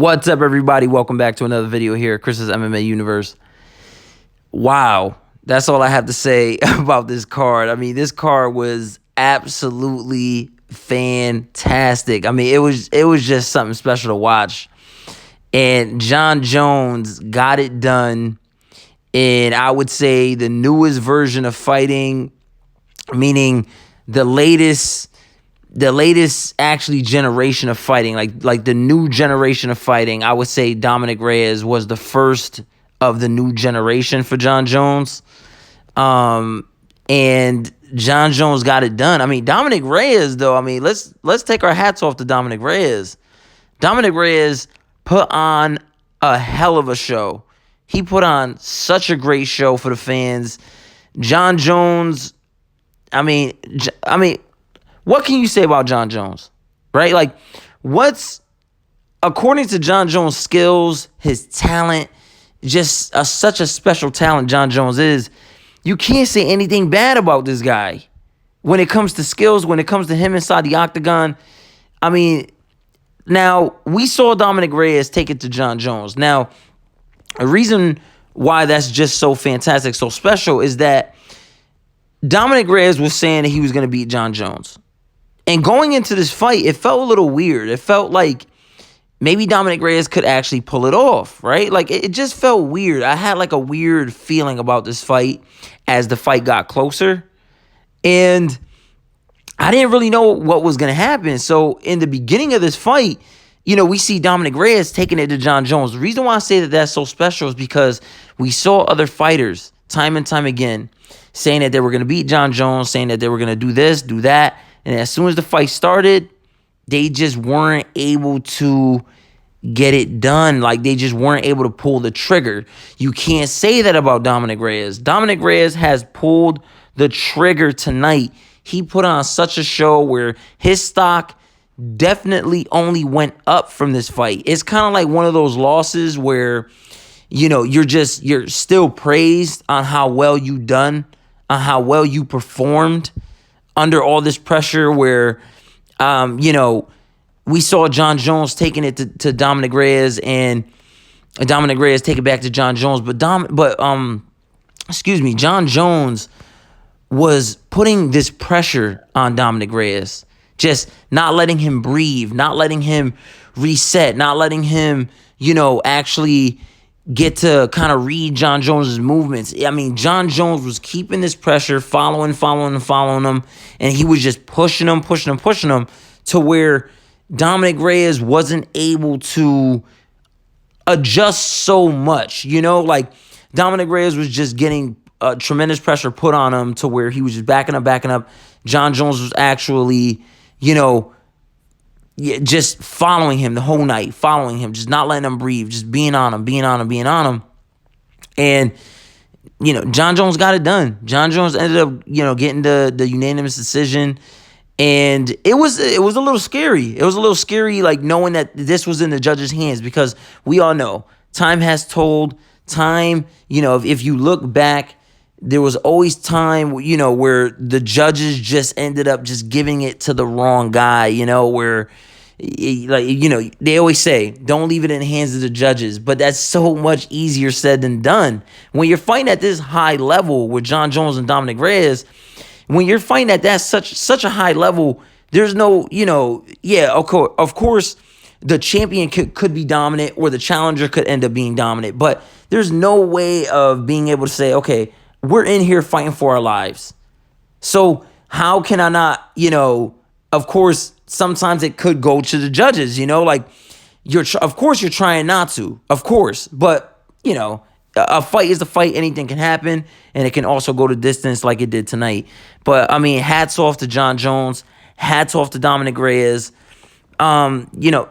What's up, everybody? Welcome back to another video here at Chris's MMA Universe. Wow, that's all I have to say about this card. I mean, this card was absolutely fantastic. I mean, it was just something special to watch. And Jon Jones got it done in, I would say, the newest version of fighting, meaning the latest actually generation of fighting, like the new generation of fighting. I would say Dominick Reyes was the first of the new generation for Jon Jones. And Jon Jones got it done. I mean, Dominick Reyes, though, I mean, let's take our hats off to Dominick Reyes. Dominick Reyes put on a hell of a show. He put on such a great show for the fans. Jon Jones, I mean, what can you say about Jon Jones, right? Like, according to Jon Jones' skills, his talent, just such a special talent Jon Jones is, you can't say anything bad about this guy. When it comes to skills, when it comes to him inside the octagon, I mean, now, we saw Dominick Reyes take it to Jon Jones. Now, a reason why that's just so fantastic, so special, is that Dominick Reyes was saying that he was going to beat Jon Jones. And going into this fight, it felt a little weird. It felt like maybe Dominick Reyes could actually pull it off, right? Like, it just felt weird. I had like a weird feeling about this fight as the fight got closer. And I didn't really know what was going to happen. So in the beginning of this fight, you know, we see Dominick Reyes taking it to Jon Jones. The reason why I say that that's so special is because we saw other fighters time and time again saying that they were going to beat Jon Jones, saying that they were going to do this, do that. And as soon as the fight started, they just weren't able to get it done. Like, they just weren't able to pull the trigger. You can't say that about Dominick Reyes. Dominick Reyes has pulled the trigger tonight. He put on such a show where his stock definitely only went up from this fight. It's kind of like one of those losses where, you know, you're still praised on how well you done, on how well you performed under all this pressure where, you know, we saw Jon Jones taking it to Dominick Reyes, and Dominick Reyes take it back to Jon Jones. But Jon Jones was putting this pressure on Dominick Reyes, just not letting him breathe, not letting him reset, not letting him, you know, actually get to kind of read Jon Jones's movements. I mean, Jon Jones was keeping this pressure, following him, and he was just pushing him to where Dominick Reyes wasn't able to adjust so much. You know, like, Dominick Reyes was just getting tremendous pressure put on him to where he was just backing up. Jon Jones was actually, you know, just following him the whole night, just not letting him breathe, just being on him. And, you know, Jon Jones got it done. Jon Jones ended up, you know, getting the unanimous decision. And it was a little scary. It was a little scary, like, knowing that this was in the judges' hands, because we all know time has told. Time, you know, if you look back, there was always time, you know, where the judges just ended up just giving it to the wrong guy, you know, where, like, you know, they always say, don't leave it in the hands of the judges. But that's so much easier said than done. When you're fighting at this high level with Jon Jones and Dominick Reyes, when you're fighting at that such a high level, there's no, you know, yeah, of course, the champion could be dominant, or the challenger could end up being dominant. But there's no way of being able to say, okay, we're in here fighting for our lives. So how can I not, you know, of course, sometimes it could go to the judges, you know, like, of course you're trying not to, of course. But, you know, a fight is a fight. Anything can happen, and it can also go to distance like it did tonight. But, I mean, hats off to Jon Jones. Hats off to Dominick Reyes. You know,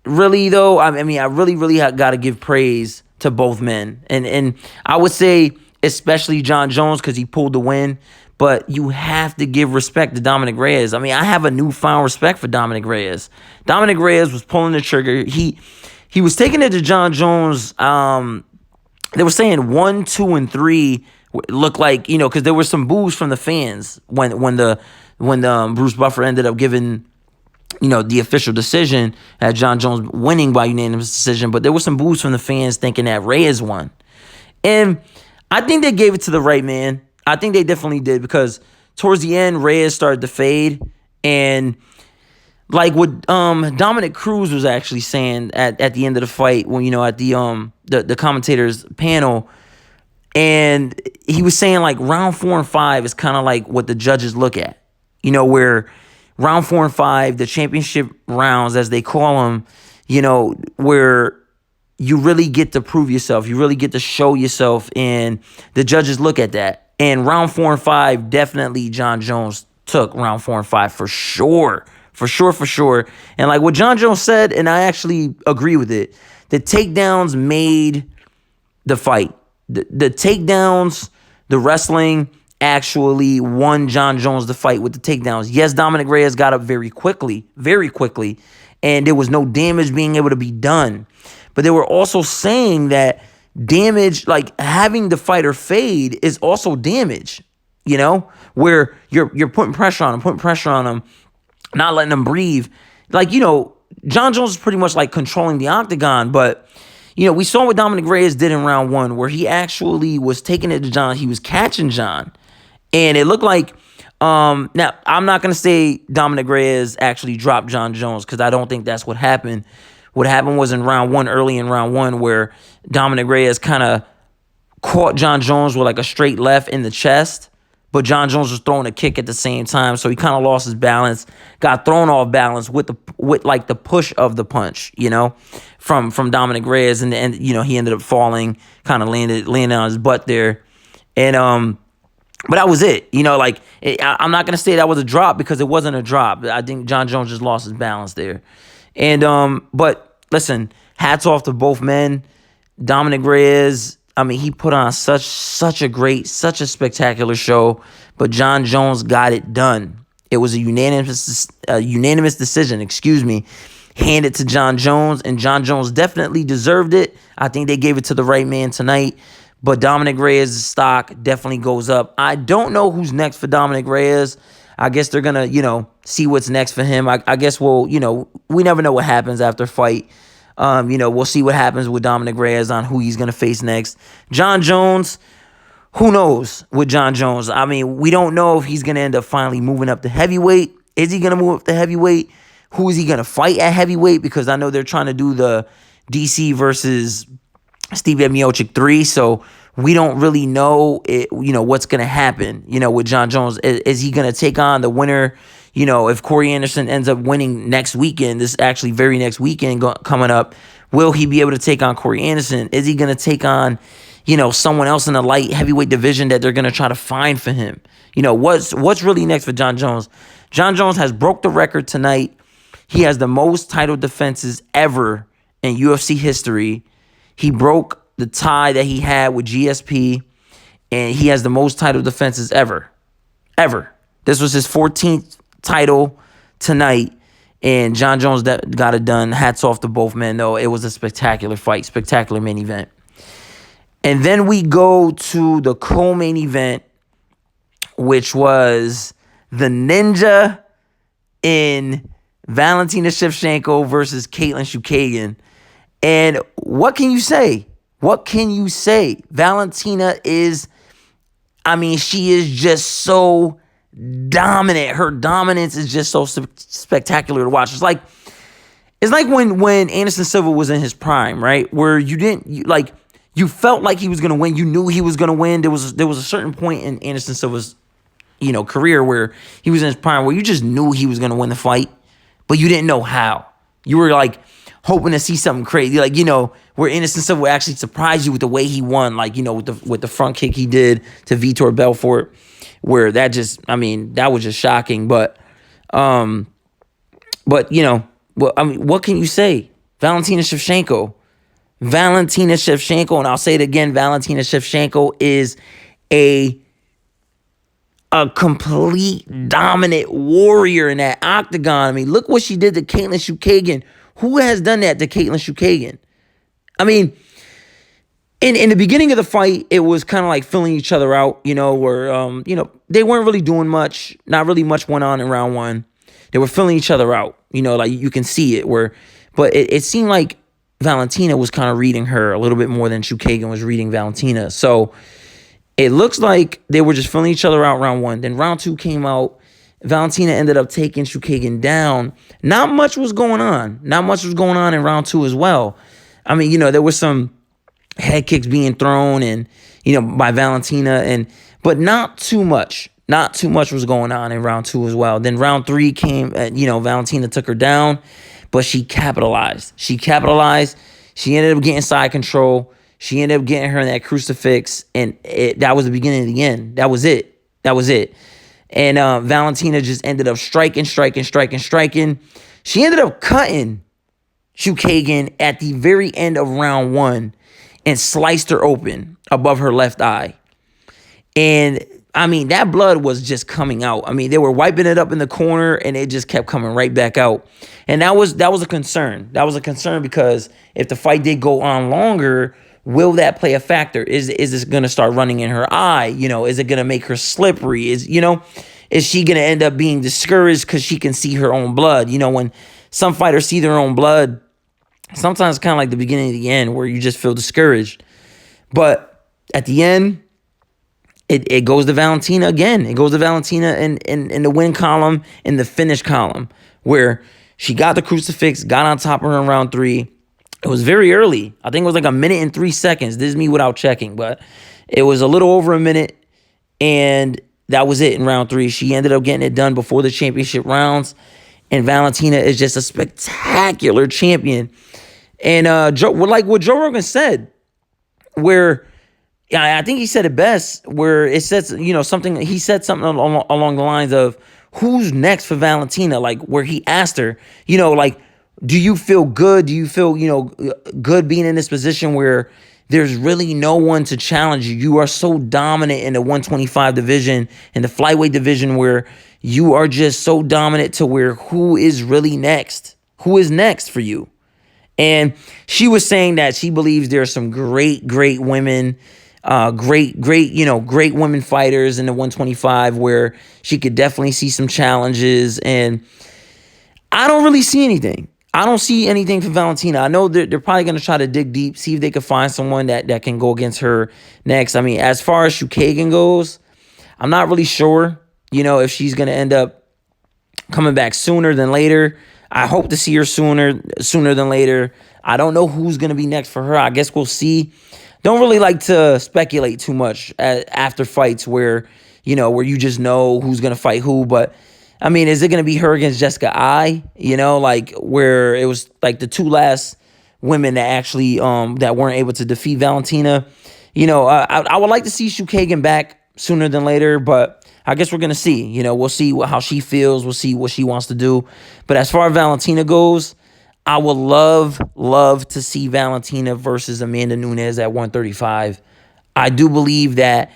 really, though, I mean, I really got to give praise to both men. And I would say especially Jon Jones, because he pulled the win. But you have to give respect to Dominick Reyes. I mean, I have a newfound respect for Dominick Reyes. Dominick Reyes was pulling the trigger. He was taking it to Jon Jones. They were saying 1, 2, and 3 looked like, you know, because there were some boos from the fans when Bruce Buffer ended up giving the official decision had John Jones winning by unanimous decision, but there was some boos from the fans thinking that Reyes won. And I think they gave it to the right man. I think they definitely did, because towards the end, Reyes started to fade. And like what Dominick Cruz was actually saying at the end of the fight, when, at the commentators panel, and he was saying like round 4 and 5 is kind of like what the judges look at, where round 4 and 5, the championship rounds, as they call them, where you really get to prove yourself. You really get to show yourself, and the judges look at that. And round 4 and 5, definitely John Jones took round 4 and 5 for sure. For sure. And like what John Jones said, and I actually agree with it, the takedowns made the fight. The takedowns, the wrestling actually won John Jones the fight with the takedowns. Yes, Dominick Reyes got up very quickly, and there was no damage being able to be done. But they were also saying that damage, like having the fighter fade, is also damage, where you're putting pressure on him, not letting him breathe. Like, John Jones is pretty much like controlling the octagon, but we saw what Dominick Reyes did in round 1, where he actually was taking it to John. He was catching John. And it looked like, now, I'm not going to say Dominick Reyes actually dropped John Jones, because I don't think that's what happened. What happened was early in round 1, where Dominick Reyes kind of caught John Jones with like a straight left in the chest, but John Jones was throwing a kick at the same time, so he kind of lost his balance, got thrown off balance with like the push of the punch, from Dominick Reyes, and he ended up falling, kind of landed on his butt there, and but that was it. I'm not gonna say that was a drop, because it wasn't a drop. I think John Jones just lost his balance there, and but listen, hats off to both men. Dominick Reyes, he put on such a spectacular show, but John Jones got it done. It was a unanimous decision, handed to John Jones, and John Jones definitely deserved it. I think they gave it to the right man tonight, but Dominick Reyes' stock definitely goes up. I don't know who's next for Dominick Reyes. I guess they're going to, see what's next for him. I guess we never know what happens after a fight. We'll see what happens with Dominick Reyes on who he's going to face next. John Jones, who knows with John Jones? We don't know if he's going to end up finally moving up to heavyweight. Is he going to move up to heavyweight? Who is he going to fight at heavyweight? Because I know they're trying to do the DC versus Steve Miocic 3, so we don't really know what's going to happen, with John Jones. Is he going to take on the winner? If Corey Anderson ends up winning next weekend, this actually very next weekend coming up, will he be able to take on Corey Anderson? Is he going to take on, someone else in the light heavyweight division that they're going to try to find for him? What's really next for John Jones? John Jones has broke the record tonight. He has the most title defenses ever in UFC history. He broke the tie that he had with GSP, and he has the most title defenses ever. This was his 14th title tonight, and John Jones got it done. Hats off to both men, though. It was a spectacular fight, spectacular main event. And then we go to the co-main event, which was the Ninja in Valentina Shevchenko versus Caitlin Chookagian. And what can you say? Valentina is, she is just so dominant. Her dominance is just so spectacular to watch. It's like when Anderson Silva was in his prime, right? Where you felt like he was going to win. You knew he was going to win. There was a certain point in Anderson Silva's, career where he was in his prime where you just knew he was going to win the fight, but you didn't know how. You were like hoping to see something crazy, where Anderson Silva would actually surprise you with the way he won, with the front kick he did to Vitor Belfort, where that was just shocking. But what can you say? Valentina Shevchenko, and I'll say it again, Valentina Shevchenko is a complete dominant warrior in that octagon. Look what she did to Caitlin Chookagian. Who has done that to Caitlin Chookagian? In the beginning of the fight, it was kind of like filling each other out, where they weren't really doing much. Not really much went on in round 1. they were filling each other out. Like you can see it but it seemed like Valentina was kind of reading her a little bit more than Chookagian was reading Valentina. So it looks like they were just filling each other out round one. Then round two came out. Valentina ended up taking Chookagian down. Not much was going on. Not much was going on in round two as well. I mean, there was some head kicks being thrown and, by Valentina, but not too much. Not too much was going on in round two as well. Then round three came, Valentina took her down, but she capitalized. She ended up getting side control. She ended up getting her in that crucifix, and that was the beginning of the end. That was it. And Valentina just ended up striking. She ended up cutting Chookagian at the very end of round one and sliced her open above her left eye. And, I mean, that blood was just coming out. I mean, they were wiping it up in the corner, and it just kept coming right back out. And that was a concern. That was a concern because if the fight did go on longer, will that play a factor? Is this going to start running in her eye? Is it going to make her slippery? Is she going to end up being discouraged because she can see her own blood? When some fighters see their own blood, sometimes it's kind of like the beginning of the end where you just feel discouraged. But at the end, it goes to Valentina again. It goes to Valentina in the win column, in the finish column, where she got the crucifix, got on top of her in round three. It was very early. I think it was like 1 minute and 3 seconds. This is me without checking, but it was a little over 1 minute, and that was it in round three. She ended up getting it done before the championship rounds, and Valentina is just a spectacular champion. And like what Joe Rogan said, where I think he said it best, where it says, something, he said something along the lines of, who's next for Valentina? Like, where he asked her, like, do you feel good? Do you feel, good being in this position where there's really no one to challenge you? You are so dominant in the 125 division, in the flyweight division, where you are just so dominant to where who is really next? Who is next for you? And she was saying that she believes there are some great women, great women fighters in the 125 where she could definitely see some challenges. And I don't really see anything. I don't see anything for Valentina. I know they're probably going to try to dig deep, see if they can find someone that can go against her next. I mean, as far as Chookagian goes, I'm not really sure, if she's going to end up coming back sooner than later. I hope to see her sooner than later. I don't know who's going to be next for her. I guess we'll see. Don't really like to speculate too much after fights where you just know who's going to fight who, but I mean, is it going to be her against Jessica Ai? Like where it was like the two last women that actually that weren't able to defeat Valentina. I would like to see Chookagian back sooner than later, but I guess we're going to see. We'll see how she feels. We'll see what she wants to do. But as far as Valentina goes, I would love to see Valentina versus Amanda Nunes at 135. I do believe that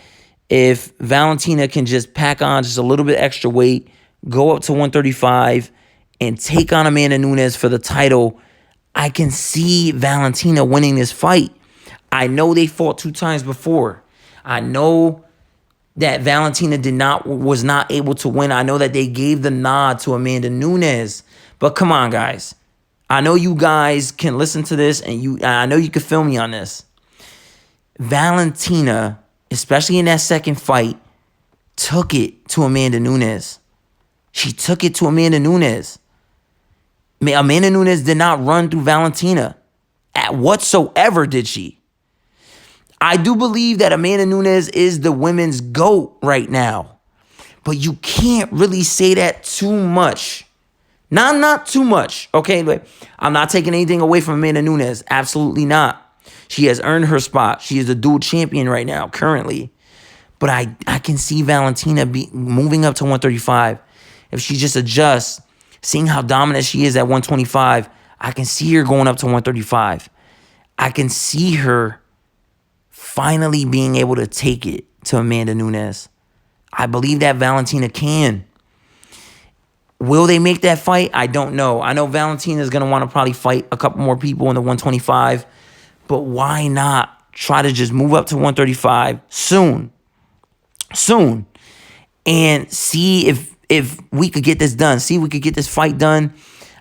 if Valentina can just pack on just a little bit extra weight, go up to 135, and take on Amanda Nunes for the title, I can see Valentina winning this fight. I know they fought 2 times before. I know that Valentina was not able to win. I know that they gave the nod to Amanda Nunes. But come on, guys. I know you guys can listen to this, and I know you can feel me on this. Valentina, especially in that second fight, took it to Amanda Nunes. She took it to Amanda Nunes. Amanda Nunes did not run through Valentina at whatsoever, did she? I do believe that Amanda Nunes is the women's GOAT right now. But you can't really say that too much. Not too much, okay? But I'm not taking anything away from Amanda Nunes. Absolutely not. She has earned her spot. She is the dual champion right now, currently. But I can see Valentina moving up to 135. If she just adjusts, seeing how dominant she is at 125, I can see her going up to 135. I can see her finally being able to take it to Amanda Nunes. I believe that Valentina can. Will they make that fight? I don't know. I know Valentina is going to want to probably fight a couple more people in the 125, but why not try to just move up to 135 soon, and see if we could get this done. See if we could get this fight done.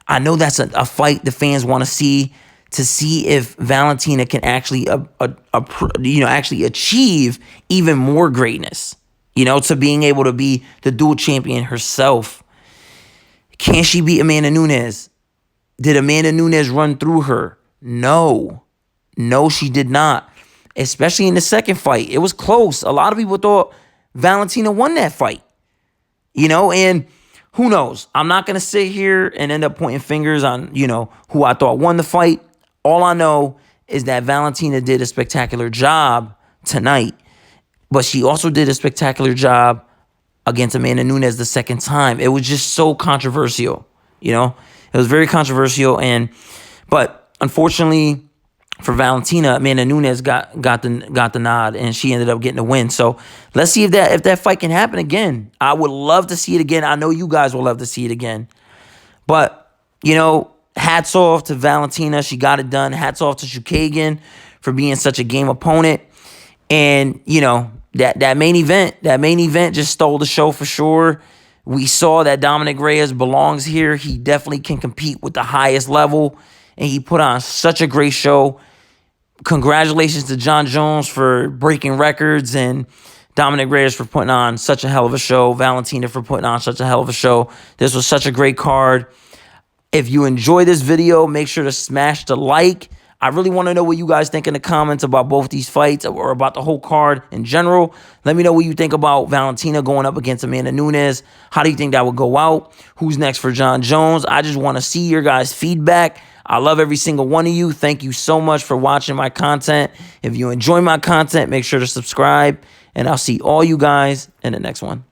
I know that's a fight the fans want to see if Valentina can actually, actually achieve even more greatness, to being able to be the dual champion herself. Can she beat Amanda Nunes? Did Amanda Nunes run through her? No, she did not. Especially in the second fight. It was close. A lot of people thought Valentina won that fight. And who knows? I'm not going to sit here and end up pointing fingers on, who I thought won the fight. All I know is that Valentina did a spectacular job tonight, but she also did a spectacular job against Amanda Nunes the second time. It was just so controversial, It was very controversial, but unfortunately for Valentina, Amanda Nunes got the nod, and she ended up getting the win. So let's see if that fight can happen again. I would love to see it again. I know you guys will love to see it again. But, hats off to Valentina. She got it done. Hats off to Chukagian for being such a game opponent. And, that main event just stole the show for sure. We saw that Dominick Reyes belongs here. He definitely can compete with the highest level, and he put on such a great show. Congratulations to Jon Jones for breaking records, and Dominick Reyes for putting on such a hell of a show. Valentina for putting on such a hell of a show. This was such a great card. If you enjoy this video, make sure to smash the like. I really want to know what you guys think in the comments about both these fights or about the whole card in general. Let me know what you think about Valentina going up against Amanda Nunes. How do you think that would go out? Who's next for Jon Jones? I just want to see your guys' feedback. I love every single one of you. Thank you so much for watching my content. If you enjoy my content, make sure to subscribe, and I'll see all you guys in the next one.